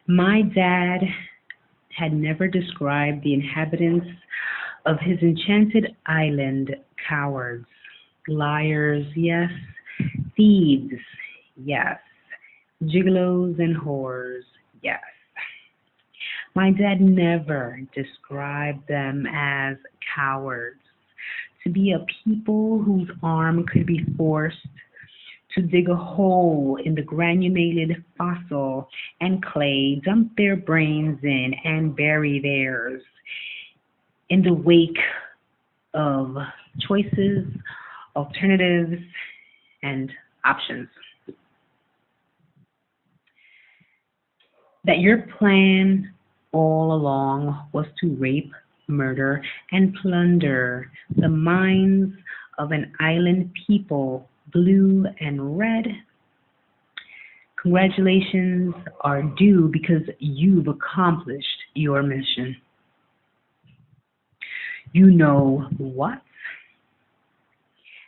My dad had never described the inhabitants of his enchanted island cowards, liars, yes, thieves, yes, gigolos and whores, yes. My dad never described them as cowards, to be a people whose arm could be forced to dig a hole in the granulated fossil and clay, dump their brains in, and bury theirs in the wake of choices, alternatives, and options. That your plan all along was to rape, murder, and plunder the minds of an island people, blue and red. Congratulations are due because you've accomplished your mission. You know what?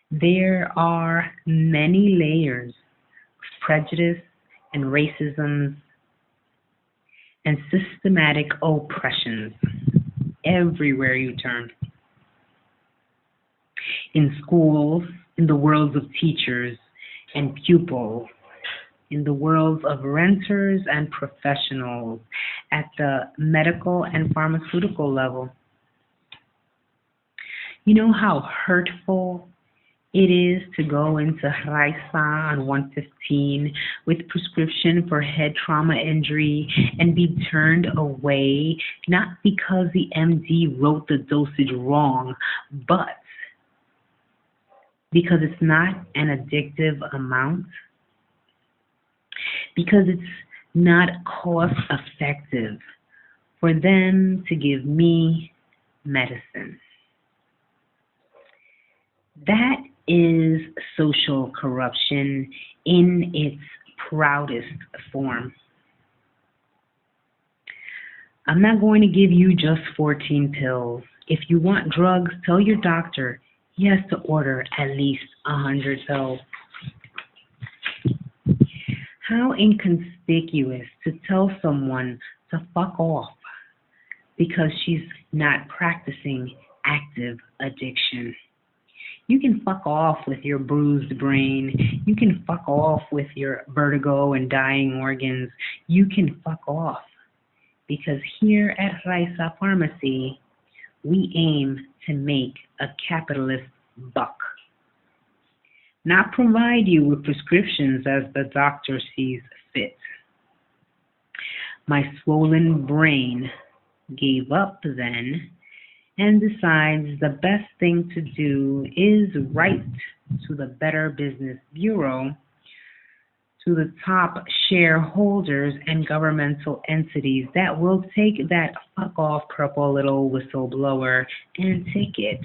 There are many layers of prejudice and racism and systematic oppressions everywhere you turn. In schools, in the worlds of teachers and pupils, in the worlds of renters and professionals, at the medical and pharmaceutical level. You know how hurtful it is to go into raisa on 115 with prescription for head trauma injury and be turned away, not because the MD wrote the dosage wrong, but because it's not an addictive amount, because it's not cost effective for them to give me medicine. That is social corruption in its proudest form. I'm not going to give you just 14 pills. If you want drugs, tell your doctor he has to order at least 100 pills. How inconspicuous to tell someone to fuck off because she's not practicing active addiction. You can fuck off with your bruised brain. You can fuck off with your vertigo and dying organs. You can fuck off because here at Raisa Pharmacy, we aim to make a capitalist buck. Not provide you with prescriptions as the doctor sees fit. My swollen brain gave up then and decides the best thing to do is write to the Better Business Bureau, to the top shareholders and governmental entities that will take that fuck off purple little whistleblower and take it.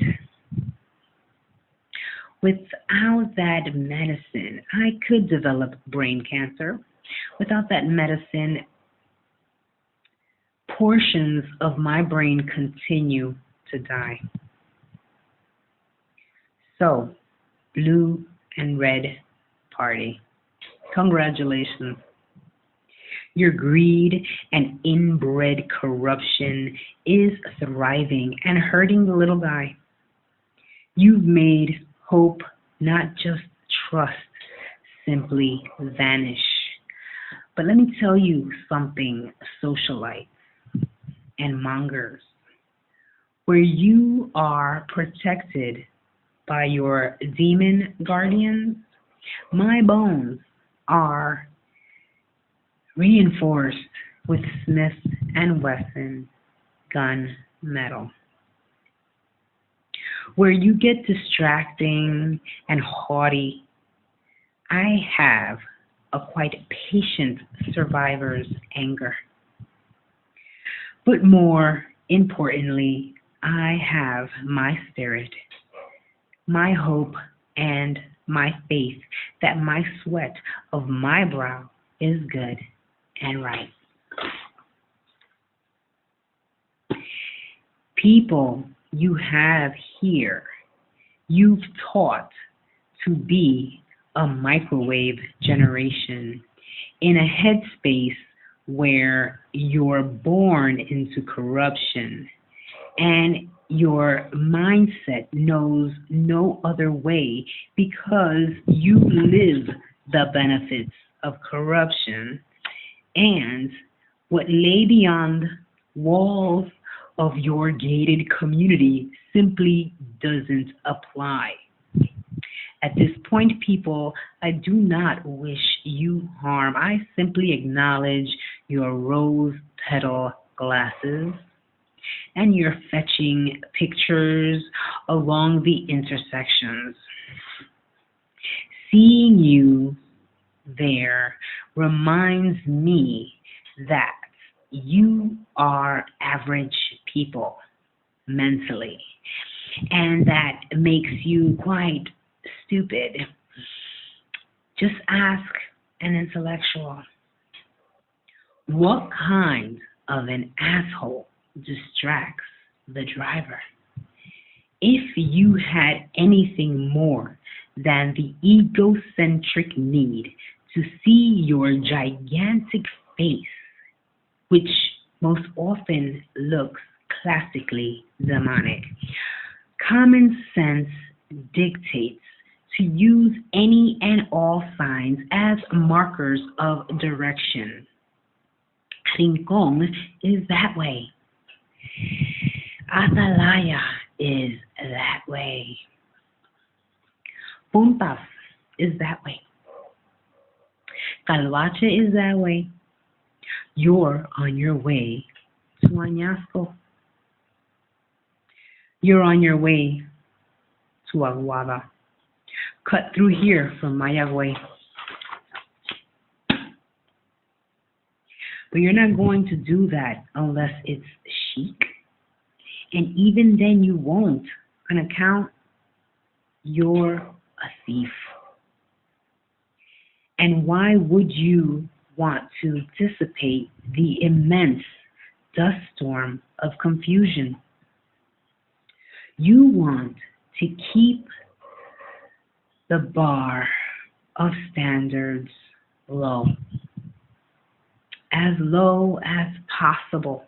Without that medicine, I could develop brain cancer. Without that medicine, portions of my brain continue to die. So, blue and red party, congratulations. Your greed and inbred corruption is thriving and hurting the little guy. You've made hope, not just trust, simply vanish. But let me tell you something, socialites and mongers. Where you are protected by your demon guardians, my bones are reinforced with Smith and Wesson gun metal. Where you get distracting and haughty, I have a quite patient survivor's anger. But more importantly, I have my spirit, my hope, and my faith that my sweat of my brow is good and right. People you have here, you've taught to be a microwave generation in a headspace where you're born into corruption and your mindset knows no other way because you live the benefits of corruption, and what lay beyond walls of your gated community simply doesn't apply. At this point, people, I do not wish you harm. I simply acknowledge your rose petal glasses and your fetching pictures along the intersections. Seeing you there reminds me that you are average people mentally, and that makes you quite stupid. Just ask an intellectual. What kind of an asshole distracts the driver? If you had anything more than the egocentric need to see your gigantic face, which most often looks classically demonic, common sense dictates to use any and all signs as markers of direction. Rincon is that way. Atalaya is that way. Puntas is that way. Calvache is that way. You're on your way to Añasco. You're on your way to Aguada. Cut through here from Mayagüez. But you're not going to do that unless it's chic. And even then you won't, on account you're a thief. And why would you want to dissipate the immense dust storm of confusion? You want to keep the bar of standards low as possible.